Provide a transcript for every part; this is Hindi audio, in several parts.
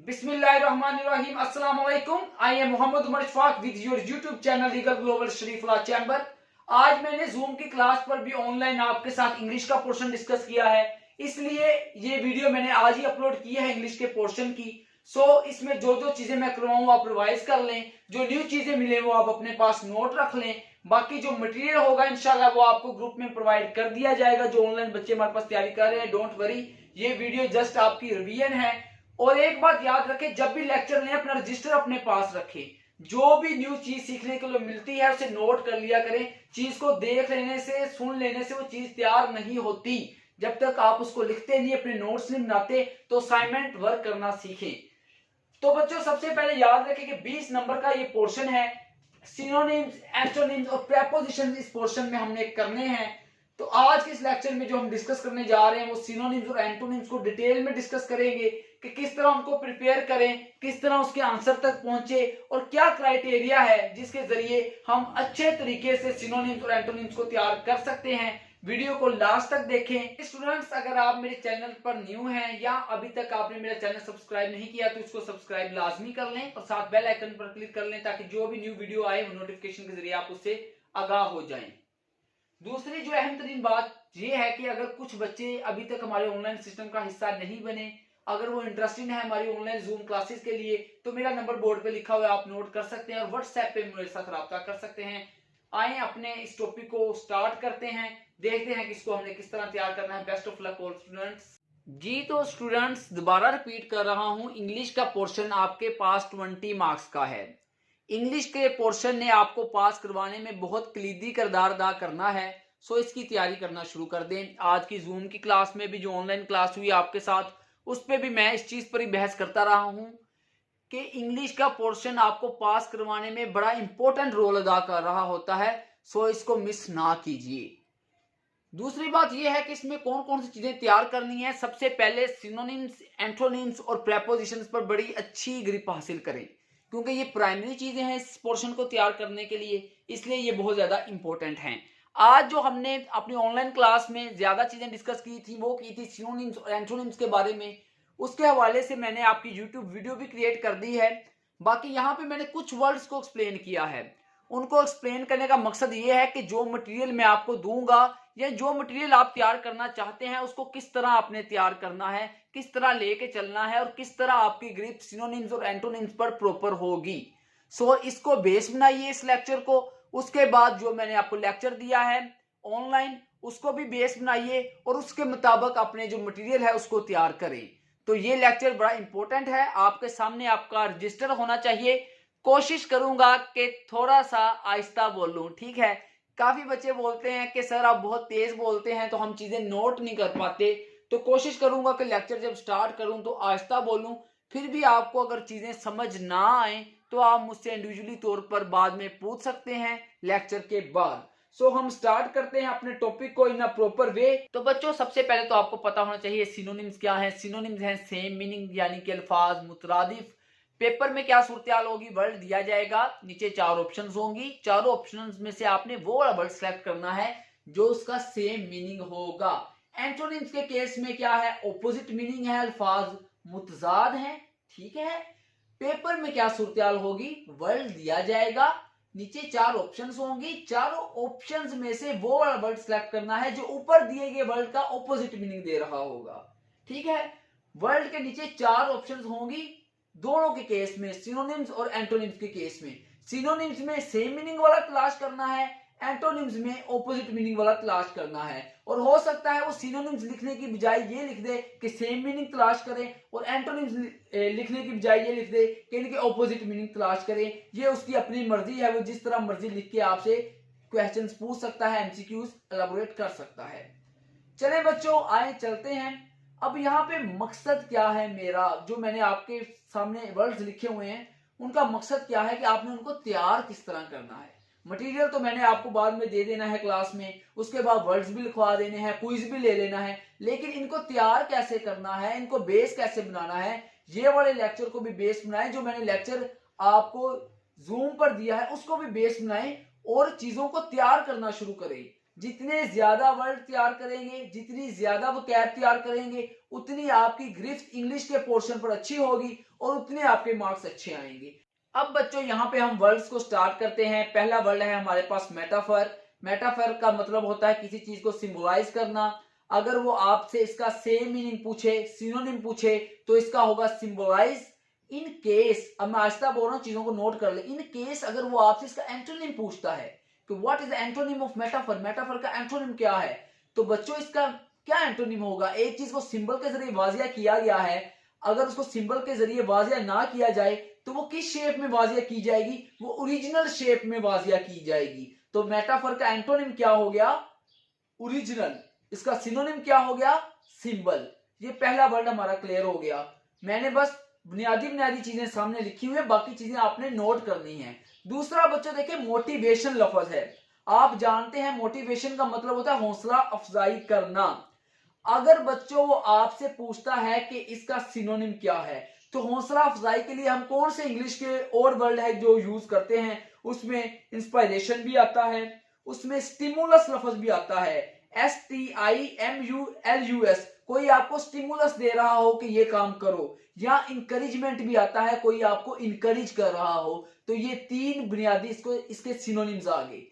बिस्मिल्लाहिर्रहमानिर्रहीम अस्सलाम वालेकुम। I am Mohammad Umar Ishfaq with your YouTube channel legal global Sharifullah chamber. आज मैंने जूम की क्लास पर भी ऑनलाइन आपके साथ इंग्लिश का पोर्शन डिस्कस किया है, इसलिए ये वीडियो मैंने आज ही अपलोड की है इंग्लिश के पोर्शन की। इसमें जो जो चीजें मैं करवाऊँ आप रिवाइज कर लें, जो न्यू चीजें मिले वो आप अपने पास नोट रख लें। बाकी जो मटेरियल होगा इंशाल्लाह वो आपको ग्रुप में प्रोवाइड कर दिया जाएगा। जो ऑनलाइन बच्चे हमारे पास तैयारी कर रहे हैं, डोंट वरी, ये वीडियो जस्ट आपकी रिवीजन है। और एक बात याद रखें, जब भी लेक्चर लें अपना रजिस्टर अपने पास रखें। जो भी न्यू चीज सीखने के लिए मिलती है उसे नोट कर लिया करें। चीज को देख लेने से, सुन लेने से वो चीज तैयार नहीं होती। जब तक आप उसको लिखते नहीं, अपने नोट्स नहीं बनाते, तो असाइनमेंट वर्क करना सीखें। तो बच्चों सबसे पहले याद रखें कि 20 नंबर का ये पोर्शन है। सिनोनिम्स, एंटोनिम्स और प्रेपोजिशंस इस पोर्शन में हमने करने हैं। तो आज के इस लेक्चर में जो हम डिस्कस करने जा रहे हैं वो सिनोनिम्स और एंटोनिम्स को डिटेल में डिस्कस करेंगे कि किस तरह उनको प्रिपेयर करें, किस तरह उसके आंसर तक पहुंचे और क्या क्राइटेरिया है जिसके जरिए हम अच्छे तरीके से सिनोनिम्स और एंटोनिम्स को तैयार कर सकते हैं। वीडियो को लास्ट तक देखें। स्टूडेंट्स, अगर आप मेरे चैनल पर न्यू हैं या अभी तक आपने मेरा चैनल सब्सक्राइब नहीं किया तो इसको सब्सक्राइब लाजमी कर लें और साथ बेल आइकन पर क्लिक कर लें ताकि जो भी न्यू वीडियो आए वो नोटिफिकेशन के जरिए आप उससे आगाह हो जाएं। दूसरी जो अहम तरीन बात यह है कि अगर कुछ बच्चे अभी तक हमारे ऑनलाइन सिस्टम का हिस्सा नहीं बने, अगर वो इंटरेस्टेड है हमारी ऑनलाइन जूम क्लासेस के लिए, तो मेरा नंबर बोर्ड पे लिखा हुआ है, आप नोट कर सकते हैं और व्हाट्सएप पे मेरे साथ रब्ता कर सकते हैं। आए अपने इस टॉपिक को स्टार्ट करते हैं, देखते हैं कि इसको हमने किस तरह तैयार करना है। Best of luck all students. जी तो स्टूडेंट्स, दोबारा रिपीट कर रहा हूं, इंग्लिश का पोर्शन आपके पास 20 मार्क्स का है। इंग्लिश के पोर्शन ने आपको पास करवाने में बहुत कलीदी किरदार अदा करना है। इसकी तैयारी करना शुरू कर दें। आज की जूम की क्लास में भी जो ऑनलाइन क्लास हुई आपके साथ, उस पर भी मैं इस चीज पर ही बहस करता रहा हूं कि इंग्लिश का पोर्शन आपको पास करवाने में बड़ा इंपॉर्टेंट रोल अदा कर रहा होता है। इसको मिस ना कीजिए। दूसरी बात यह है कि इसमें कौन कौन सी चीजें तैयार करनी है। सबसे पहले सिनोनिम्स, एंटोनिम्स और प्रेपोजिशंस पर बड़ी अच्छी ग्रिप हासिल करें, क्योंकि ये प्राइमरी चीजें हैं इस पोर्शन को तैयार करने के लिए, इसलिए ये बहुत ज्यादा इंपॉर्टेंट हैं। आज जो हमने अपनी ऑनलाइन क्लास में ज्यादा चीजें डिस्कस की थी वो की थी सिनोनिम्स और एंटोनिम्स के बारे में। उसके हवाले से मैंने आपकी यूट्यूब वीडियो भी क्रिएट कर दी है। बाकी यहाँ पे मैंने कुछ वर्ड्स को एक्सप्लेन किया है। उनको एक्सप्लेन करने का मकसद ये है कि जो मटेरियल मैं आपको दूंगा या जो मटेरियल आप तैयार करना चाहते हैं उसको किस तरह आपने तैयार करना है, किस तरह लेके चलना है और किस तरह आपकी ग्रिप सिनोनिम्स और एंटोनिम्स पर प्रॉपर होगी। इसको बेस बनाइए इस लेक्चर को। उसके बाद जो मैंने आपको लेक्चर दिया है ऑनलाइन, उसको भी बेस बनाइए और उसके मुताबिक अपने जो मटेरियल है उसको तैयार करें। तो ये लेक्चर बड़ा इंपॉर्टेंट है। आपके सामने आपका रजिस्टर होना चाहिए। कोशिश करूंगा कि थोड़ा सा आहिस्ता बोलूं, ठीक है। काफी बच्चे बोलते हैं कि सर आप बहुत तेज बोलते हैं तो हम चीजें नोट नहीं कर पाते। तो कोशिश करूंगा कि लेक्चर जब स्टार्ट करूं तो आहिस्ता बोलूं। फिर भी आपको अगर चीजें समझ ना आए तो आप मुझसे इंडिविजुअली तौर पर बाद में पूछ सकते हैं लेक्चर के बाद। हम स्टार्ट करते हैं अपने टॉपिक को इन अ प्रॉपर वे। तो बच्चों सबसे पहले तो आपको पता होना चाहिए सिनोनिम्स क्या है। सिनोनिम्स हैं सेम मीनिंग, यानी कि अल्फाज मुतरादिफ। पेपर में क्या सूरत होगी, वर्ड दिया जाएगा, नीचे 4 ऑप्शंस होंगी। चारों ऑप्शंस में से आपने वो वाला वर्ड सेलेक्ट करना है जो उसका सेम मीनिंग होगा। एंटोनिम्स के केस में क्या है, ऑपोजिट मीनिंग है, अल्फाज मुतजाद हैं, ठीक है। पेपर में क्या सूरत होगी, वर्ड दिया जाएगा, नीचे 4 ऑप्शंस होंगी। चारों ऑप्शंस में से वो वाला वर्ड सेलेक्ट करना है जो ऊपर दिए गए वर्ड का ऑपोजिट मीनिंग दे रहा होगा, ठीक है। वर्ड के नीचे 4 ऑप्शंस होंगी दोनों के केस में, सिनोनिम्स और एंटोनिम्स के केस में। सिनोनिम्स में सेम मीनिंग वाला तलाश करना है, एंटोनिम्स में ऑपोजिट मीनिंग वाला तलाश करना है। और हो सकता है वो सिनोनिम्स लिखने की बजाय ये लिख दे कि सेम मीनिंग तलाश करें और एंटोनिम्स लिखने की बजाय ये लिख दे कि इनके ऑपोजिट मीनिंग तलाश करें। ये उसकी अपनी मर्जी है, वो जिस तरह मर्जी लिख के आपसे क्वेश्चंस पूछ सकता है, एमसीक्यूज एलाबोरेट कर सकता है। चले बच्चों, आए चलते हैं। अब यहाँ पे मकसद क्या है मेरा, जो मैंने आपके सामने वर्ड्स लिखे हुए हैं उनका मकसद क्या है कि आपने उनको तैयार किस तरह करना है। मटेरियल तो मैंने आपको बाद में दे देना है क्लास में, उसके बाद वर्ड्स भी लिखवा देने हैं, क्विज भी ले लेना है, लेकिन इनको तैयार कैसे करना है, इनको बेस कैसे बनाना है, ये वाले लेक्चर को भी बेस बनाए। जो मैंने लेक्चर आपको जूम पर दिया है उसको भी बेस बनाए और चीजों को तैयार करना शुरू करें। जितने ज्यादा वर्ड तैयार करेंगे, जितनी ज्यादा वोकैब तैयार करेंगे, उतनी आपकी गिरफ्त इंग्लिश के पोर्शन पर अच्छी होगी और उतने आपके मार्क्स अच्छे आएंगे। अब बच्चों यहाँ पे हम वर्ड्स को स्टार्ट करते हैं। पहला वर्ड है हमारे पास मेटाफर। मेटाफर का मतलब होता है किसी चीज को सिंबलाइज करना। अगर वो आपसे इसका सेम मीनिंग पूछे, सिनोनिम पूछे, तो इसका होगा सिंबलाइज। इन केस, अब मैं आहिस्ता बोल रहा हूँ, चीजों को नोट कर ले। इन केस अगर वो आपसे इसका एंटोनिम पूछता है कि what is the antonym of metaphor, metaphor का एंटोनिम क्या है, तो बच्चों इसका क्या एंटोनिम होगा। एक चीज को सिंबल के जरिए वाजिया किया गया है, अगर उसको सिंबल के जरिए वाजिया ना किया जाए तो वो किस शेप में वाजिया की जाएगी, वो ओरिजिनल शेप में वाजिया की जाएगी। तो मेटाफर का एंटोनिम क्या हो गया, ओरिजिनल। इसका सिनोनिम क्या हो गया, सिंबल। ये पहला वर्ड हमारा क्लियर हो गया। मैंने बस बुनियादी चीजें सामने लिखी हुई है, बाकी चीजें आपने नोट करनी है। दूसरा बच्चों देखिए मोटिवेशन लफ्ज है। आप जानते हैं मोटिवेशन का मतलब होता है हौसला अफजाई करना। अगर बच्चों वो आपसे पूछता है कि इसका सिनोनिम क्या है, तो हौसला अफजाई के लिए हम कौन से इंग्लिश के और वर्ड है जो यूज करते हैं, उसमें इंस्पायरेशन भी आता है, उसमें स्टिमुलस लफ्ज भी आता है, STIMULUS। कोई आपको स्टिमुलस दे रहा हो कि ये काम करो, या इंकरेजमेंट भी आता है, कोई आपको इंकरेज कर रहा हो। तो ये तीन बुनियादी इसके सिनोनिम्स आ गए।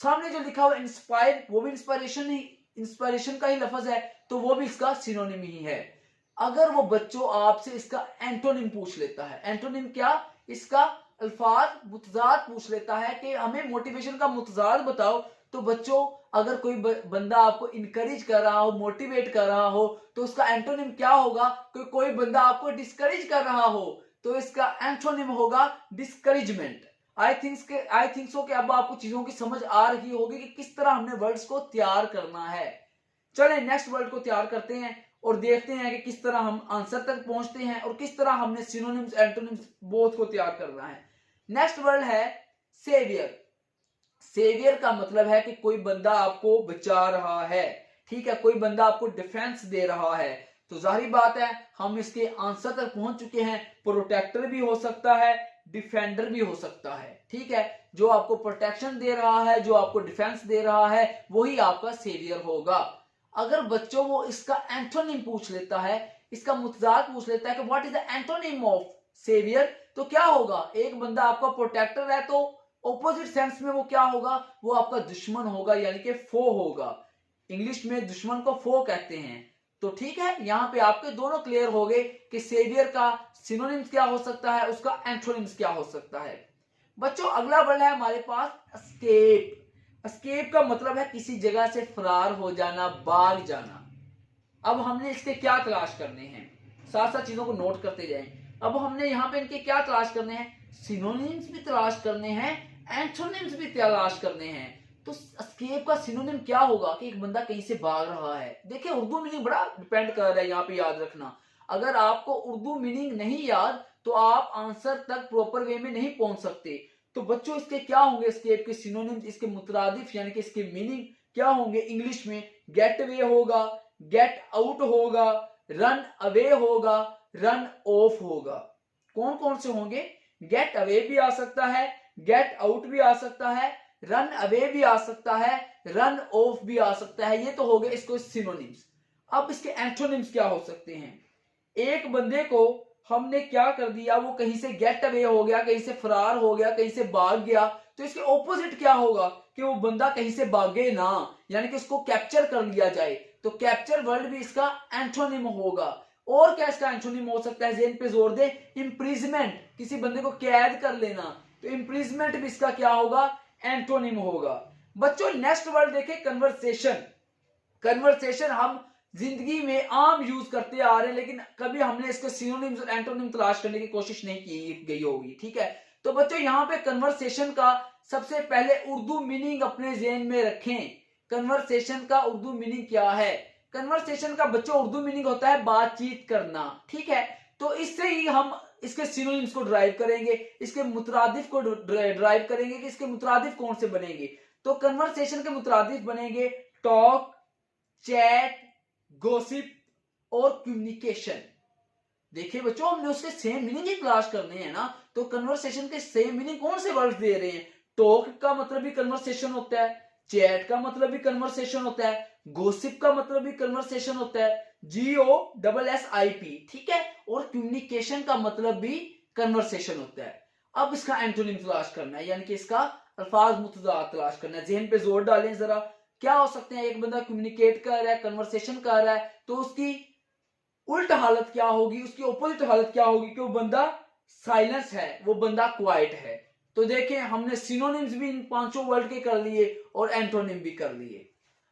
सामने जो लिखा हुआ इंस्पायर, वो भी इंस्पायरेशन का ही लफ्ज है, तो वो भी इसका सिनोनिम ही है। अगर वो बच्चों आपसे इसका एंटोनिम पूछ लेता है, एंटोनिम क्या, इसका अल्फाज मुतजाद पूछ लेता है कि हमें मोटिवेशन का मुतजाद बताओ, तो बच्चों अगर कोई बंदा आपको इंकरेज कर रहा हो, मोटिवेट कर रहा हो, तो उसका एंटोनिम क्या होगा। कोई बंदा आपको डिस्करेज कर रहा हो, तो इसका एंटोनिम होगा डिस्करेजमेंट। आई थिंक सो कि अब आपको चीजों की समझ आ रही होगी कि किस तरह हमने वर्ड्स को तैयार करना है। चलें नेक्स्ट वर्ड को तैयार करते हैं और देखते हैं कि किस तरह हम आंसर तक पहुंचते हैं और किस तरह हमने सिनोनिम्स एंटोनिम्स बोथ को तैयार करना है। नेक्स्ट वर्ड है सेवियर। सेवियर का मतलब है कि कोई बंदा आपको बचा रहा है, ठीक है, कोई बंदा आपको डिफेंस दे रहा है। तो जाहिर बात है हम इसके आंसर तक पहुंच चुके हैं। प्रोटेक्टर भी हो सकता है, डिफेंडर भी हो सकता है, ठीक है। जो आपको प्रोटेक्शन दे रहा है, जो आपको डिफेंस दे रहा है, वही आपका सेवियर होगा। अगर बच्चों वो इसका एंटोनिम पूछ लेता है, इसका मुतजाद पूछ लेता है कि what is the antonym of saviour, तो क्या होगा। एक बंदा आपका प्रोटेक्टर है, तो ऑपोजिट सेंस में वो क्या होगा, वो आपका दुश्मन होगा, यानी कि फो होगा। इंग्लिश में दुश्मन को फो कहते हैं। तो ठीक है, यहां पे आपके दोनों क्लियर हो गए कि सेवियर का सिनोनिम्स क्या हो सकता है, उसका एंटोनिम्स क्या हो सकता है। बच्चों अगला वर्ड है हमारे पास एस्केप। एस्केप का मतलब है किसी जगह से फरार हो जाना, भाग जाना। अब हमने इसके क्या तलाश करने हैं, साथ साथ चीजों को नोट करते जाएं। अब हमने यहाँ पे इनके क्या तलाश करने हैं, सिनोनिम्स भी तलाश करने हैं, एंटोनिम्स भी तलाश करने हैं। तो एस्केप का सिनोनिम क्या होगा कि एक बंदा कहीं से भाग रहा है। देखिए उर्दू मीनिंग बड़ा डिपेंड कर रहा है, यहाँ पे याद रखना। अगर आपको उर्दू मीनिंग नहीं याद तो आप आंसर तक प्रॉपर वे में नहीं पहुंच सकते। तो बच्चों इसके क्या होंगे, एस्केप के सिनोनिम्स, इसके मुतरादिफ यानी कि इसके मीनिंग क्या होंगे। इंग्लिश में गेट अवे होगा, गेट आउट होगा, रन अवे होगा, रन ऑफ होगा। कौन कौन से होंगे, गेट अवे भी आ सकता है, गेट आउट भी आ सकता है, रन अवे भी आ सकता है, रन ऑफ भी आ सकता है। ये तो हो गए इसको सिनोनिम्स। अब इसके एंटोनिम्स क्या हो सकते हैं। एक बंदे को हमने क्या कर दिया, वो कहीं से गेट अवे हो गया, कहीं से फरार हो गया, कहीं से भाग गया, तो इसके ऑपोजिट क्या होगा कि वो बंदा कहीं से भागे ना, यानी कि उसको कैप्चर कर लिया जाए। तो कैप्चर वर्ड भी इसका एंटोनिम होगा। और क्या इसका एंटोनिम हो सकता है, जेन पे जोर दे, इम्प्रिजमेंट, किसी बंदे को कैद कर लेना, तो इम्प्रिजमेंट भी इसका क्या होगा, एंटोनिम होगा। बच्चों नेक्स्ट वर्ड देखें, कन्वर्सेशन। कन्वर्सेशन हम जिंदगी में आम यूज करते आ रहे हैं, लेकिन कभी हमने इसके सिनोनिम्स और एंटोनिम तलाश करने की कोशिश नहीं की गई होगी, ठीक है। तो बच्चों यहाँ पे कन्वर्सेशन का सबसे पहले उर्दू मीनिंग अपने ज़हन में रखें। कन्वर्सेशन का उर्दू मीनिंग क्या है। कन्वर्सेशन का बच्चों उर्दू मीनिंग होता है बातचीत करना, ठीक है। तो इससे ही हम इसके सिनोनिम्स को ड्राइव करेंगे, इसके मुतरादिफ को ड्राइव करेंगे कि इसके मुतरादिफ कौन से बनेंगे। तो कन्वर्सेशन के मुतरादिफ बनेंगे टॉक, चैट, गॉसिप और कम्युनिकेशन। देखिए बच्चों हमने उसके सेम मीनिंग ही तलाश करने हैं ना। तो कन्वर्सेशन के सेम मीनिंग कौन से वर्ड्स दे रहे हैं। टॉक का मतलब भी कन्वर्सेशन होता है, चैट का मतलब भी कन्वर्सेशन होता है, गॉसिप का मतलब भी कन्वर्सेशन होता है, GOSSIP, ठीक है, और कम्युनिकेशन का मतलब भी कन्वर्सेशन होता है। अब इसका एंटोनिम तलाश करना है, यानी कि इसका अल्फाज मुतजाद तलाश करना है। जहन पे जोर डालें जरा, क्या हो सकते हैं? एक बंदा कम्युनिकेट कर रहा है, कन्वर्सेशन कर रहा है, तो उसकी उल्ट हालत क्या होगी, उसकी ऑपोजिट हालत क्या होगी कि वो बंदा साइलेंस है, वो बंदा क्वाइट है। तो देखें, हमने सिनोनिम्स भी इन पांचों वर्ड के कर लिए और एंटोनिम भी कर लिए।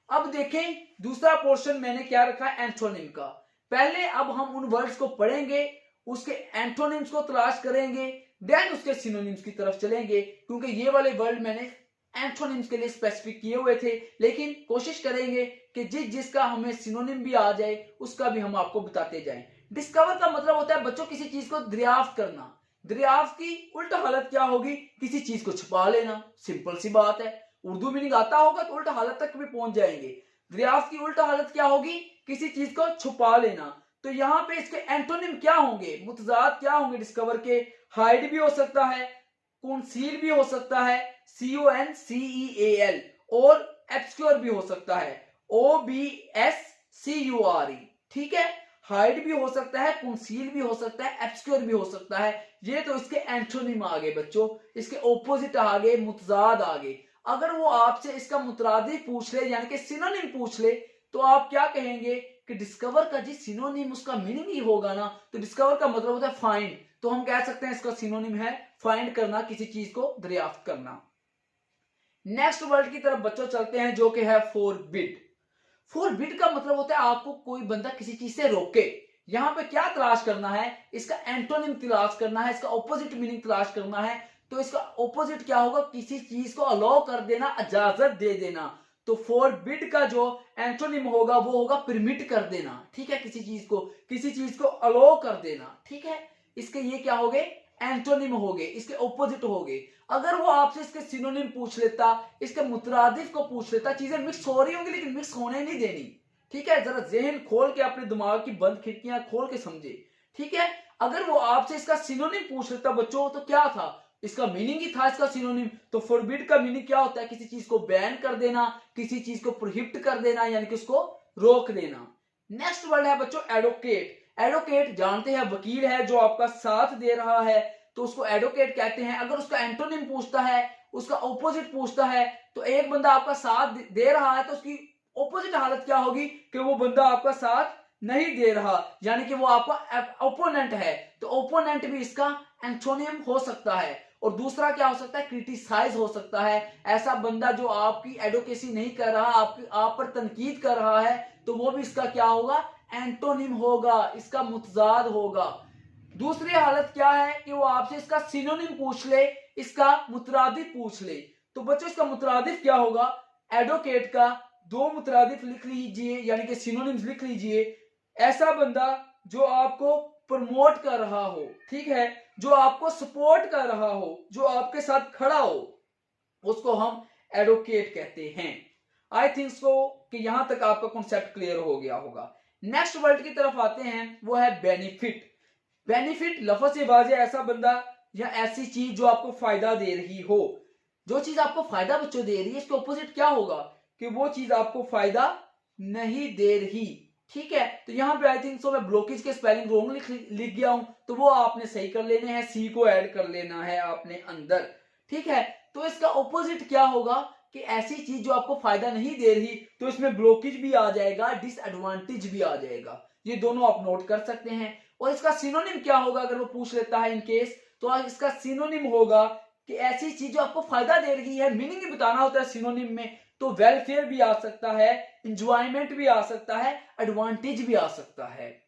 अब देखें दूसरा पोर्शन मैंने क्या रखा है, एंटोनिम का। पहले अब हम उन वर्ड्स को पढ़ेंगे, उसके एंटोनिम्स को तलाश करेंगे, देन उसके सिनोनिम्स की तरफ चलेंगे, क्योंकि ये वाले वर्ड मैंने एंटोनिम्स के लिए स्पेसिफिक किए हुए थे। लेकिन कोशिश करेंगे कि जिसका हमें सिनोनिम भी आ जाए उसका भी हम आपको बताते जाएं। डिस्कवर का मतलब होता है बच्चों किसी चीज को दरियाफ्त करना। दरियाफ्त की उल्टा हालत क्या होगी? किसी चीज को छुपा लेना। सिंपल सी बात है, उर्दू मीनिंग आता होगा तो उल्टा हालत तक भी पहुंच जाएंगे। दरियाफ्त की उल्टा हालत क्या होगी? किसी चीज को छुपा लेना। तो यहाँ पे इसके एंटोनिम क्या होंगे, मुतजाद क्या होंगे डिस्कवर के? हाइड भी हो सकता है, कंसील भी हो सकता है, CONCEAL, और एब्सक्योर भी हो सकता है, OBSCURE, ठीक है। हाइड भी हो सकता है, कंसील भी हो सकता है, एब्सक्योर भी हो सकता है। ये तो इसके एंटोनिम आ गए बच्चों, इसके ऑपोजिट आ गए, मुतजाद आ गए। अगर वो आपसे इसका मुतरादिफ पूछ ले, यानी कि सिनोनिम पूछ ले, तो आप क्या कहेंगे कि डिस्कवर का जी सिनोनिम उसका मीनिंग ही होगा ना। तो डिस्कवर का मतलब होता है फाइंड, तो हम कह सकते हैं इसका सिनोनिम है फाइंड करना, किसी चीज को दरियाफ्त करना। नेक्स्ट वर्ड की तरफ बच्चों चलते हैं, जो कि है फॉरबिड। फॉरबिड का मतलब होता है आपको कोई बंदा किसी चीज से रोके। यहां पे क्या तलाश करना है? इसका एंटोनिम तलाश करना है, इसका ऑपोजिट मीनिंग तलाश करना है। तो इसका ऑपोजिट क्या होगा? किसी चीज को अलाउ कर देना, इजाजत दे देना। तो फॉरबिड का जो एंटोनिम होगा वो होगा परमिट कर देना, ठीक है, किसी चीज को अलाउ कर देना, ठीक है। इसके ये क्या हो गए? एंटोनिम हो गए, इसके ऑपोजिट हो गए। अगर वो आपसे इसके सिनोनिम पूछ लेता, इसके मुतरादिफ को पूछ लेता, चीजें मिक्स हो रही होंगी लेकिन मिक्स होने नहीं देनी, ठीक है। जरा जहन खोल के, अपने दिमाग की बंद खिड़कियां खोल के समझे, ठीक है। अगर वो आपसे इसका सिनोनिम पूछ लेता बच्चों, तो क्या था? इसका मीनिंग ही था इसका सिनोनिम। तो फॉरबिड का मीनिंग क्या होता है? किसी चीज को बैन कर देना, किसी चीज को प्रोहिबिट कर देना, यानी कि उसको रोक देना। नेक्स्ट वर्ड है बच्चों एडवोकेट। एडवोकेट जानते हैं वकील है जो आपका साथ दे रहा है, तो उसको एडवोकेट कहते हैं। अगर उसका एंटोनिम पूछता है, उसका ऑपोजिट पूछता है, तो एक बंदा आपका साथ दे रहा है तो उसकी ऑपोजिट हालत क्या होगी कि वो बंदा आपका साथ नहीं दे रहा, यानी कि वो आपका ओपोनेंट है। तो ओपोनेंट भी इसका एंटोनिम हो सकता है। और दूसरा क्या हो सकता है? क्रिटिसाइज हो सकता है। ऐसा बंदा जो आपकी एडवोकेसी नहीं कर रहा, आप पर तनकीद कर रहा है, तो वो भी इसका क्या होगा? एंटोनिम होगा, इसका मुतजाद होगा। दूसरी हालत क्या है कि वो आपसे इसका सिनोनिम पूछ ले, इसका मुतरादिफ पूछ ले। तो बच्चों इसका मुतरादिफ क्या होगा? एडवोकेट का दो मुतरादिफ लिख लीजिए, यानी कि सिनोनिम्स लिख लीजिए। ऐसा बंदा जो आपको प्रमोट कर रहा हो, ठीक है, जो आपको सपोर्ट कर रहा हो, जो आपके साथ खड़ा हो, उसको हम एडवोकेट कहते हैं। आई थिंक सो कि यहां तक आपका कॉन्सेप्ट क्लियर हो गया होगा। नेक्स्ट वर्ड की तरफ आते हैं, वो है बेनिफिट। बेनिफिट लफ्ज से वाज़ेह ऐसा बंदा या ऐसी चीज जो आपको फायदा दे रही हो। जो चीज आपको फायदा बच्चों दे रही है, इसके ऑपोजिट क्या होगा? कि वो चीज आपको फायदा नहीं दे रही, ठीक है। तो यहां पे आई थिंक सो मैं ब्लॉकेज के स्पेलिंग रॉन्ग लिख गया हूं, तो वो आपने सही कर लेने हैं, सी को ऐड कर लेना है आपने अंदर, ठीक है। तो इसका ऑपोजिट क्या होगा कि ऐसी चीज जो आपको फायदा नहीं दे रही, तो इसमें ब्लॉकेज भी आ जाएगा, डिसएडवांटेज भी आ जाएगा। ये दोनों आप नोट कर सकते हैं। और इसका सिनोनिम क्या होगा अगर वो पूछ लेता है इन केस, तो इसका सिनोनिम होगा कि ऐसी चीज जो आपको फायदा दे रही है। मीनिंग ही बताना होता है सिनोनिम में, तो वेलफेयर भी आ सकता है, इंजॉयमेंट भी आ सकता है, एडवांटेज भी आ सकता है।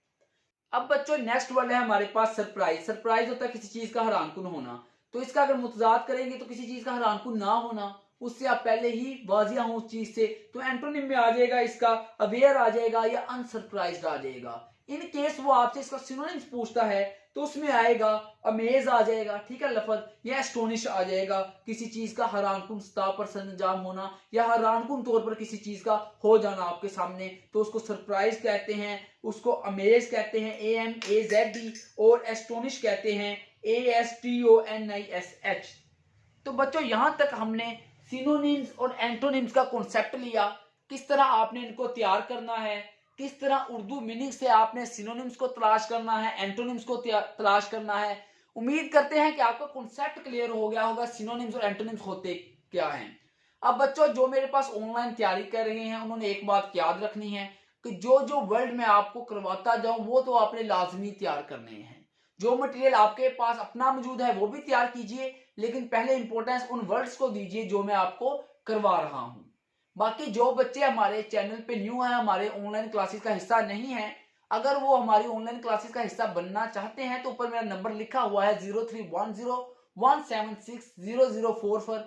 अब बच्चों नेक्स्ट वर्ड है हमारे पास सरप्राइज। सरप्राइज होता है किसी चीज का हैरानकुन होना। तो इसका अगर मुतजाद करेंगे तो किसी चीज का हैरानकुन ना होना, उससे आप पहले ही वाजिया हो उस चीज से, तो एंटोनिम में आ जाएगा इसका अवेयर आ जाएगा या अनसरप्राइज्ड आ जाएगा। इन केस वो आपसे इसका सिनोनिम्स पूछता है, तो उसमें आएगा अमेज आ जाएगा, ठीक है, लफज, या एस्टोनिश आ जाएगा, किसी चीज का हैरानकुन सतह पर सरंजाम होना या हैरानकुन तौर पर किसी चीज का हो जाना आपके सामने, तो उसको सरप्राइज कहते हैं, उसको अमेज कहते हैं, AMAZE, और एस्टोनिश कहते हैं, ASTONISH। तो बच्चों यहां तक हमने सिनोनिम्स और एंटोनिम्स का कॉन्सेप्ट लिया, किस तरह आपने इनको तैयार करना है, किस तरह उर्दू मीनिंग से आपने सिनोनिम्स को तलाश करना है, एंटोनिम्स को तलाश करना है। उम्मीद करते हैं कि आपका कॉन्सेप्ट क्लियर हो गया होगा सिनोनिम्स और एंटोनिम्स होते क्या हैं। अब बच्चों जो मेरे पास ऑनलाइन तैयारी कर रहे हैं उन्होंने एक बात याद रखनी है कि जो जो वर्ड मैं आपको करवाता जाऊं वो तो आपने लाजमी तैयार करने हैं। जो मटेरियल आपके पास अपना मौजूद है वो भी तैयार कीजिए, लेकिन पहले इंपॉर्टेंस उन वर्ड्स को दीजिए जो मैं आपको करवा रहा हूं। बाकी जो बच्चे हमारे चैनल पे न्यू हैं, हमारे ऑनलाइन क्लासेस का हिस्सा नहीं है, अगर वो हमारी ऑनलाइन क्लासेस का हिस्सा बनना चाहते हैं तो ऊपर मेरा नंबर लिखा हुआ है 0310176004 पर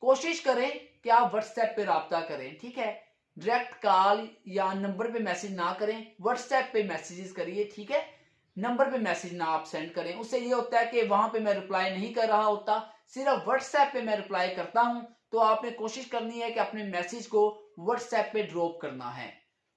कोशिश करें कि आप व्हाट्सएप पे राब्ता करें। ठीक है, डायरेक्ट कॉल या नंबर पे मैसेज ना करें, व्हाट्सएप पे मैसेजेस करिए। ठीक है, नंबर पे मैसेज ना आप सेंड करें, उससे ये होता है कि वहां पे मैं रिप्लाई नहीं कर रहा होता, सिर्फ व्हाट्सएप पे मैं रिप्लाई करता हूं। तो आपने कोशिश करनी है कि अपने मैसेज को व्हाट्सएप पे ड्रॉप करना है।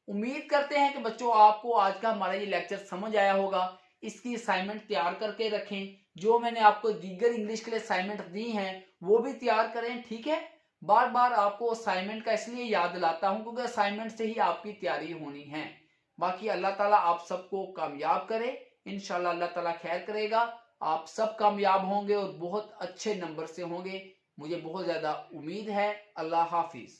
उम्मीद करते हैं कि बच्चों आपको आज का हमारा ये लेक्चर समझ आया होगा। इसकी असाइनमेंट तैयार करके रखें, जो मैंने आपको दीगर इंग्लिश के लिए असाइनमेंट दी हैं वो भी तैयार करें। ठीक है, बार बार आपको असाइनमेंट का इसलिए याद दिलाता हूं क्योंकि असाइनमेंट से ही आपकी तैयारी होनी है। बाकी अल्लाह ताला आप सबको कामयाब करे, इंशाल्लाह अल्लाह ताला खैर करेगा, आप सब कामयाब होंगे और बहुत अच्छे नंबर से होंगे, मुझे बहुत ज्यादा उम्मीद है। अल्लाह हाफिज।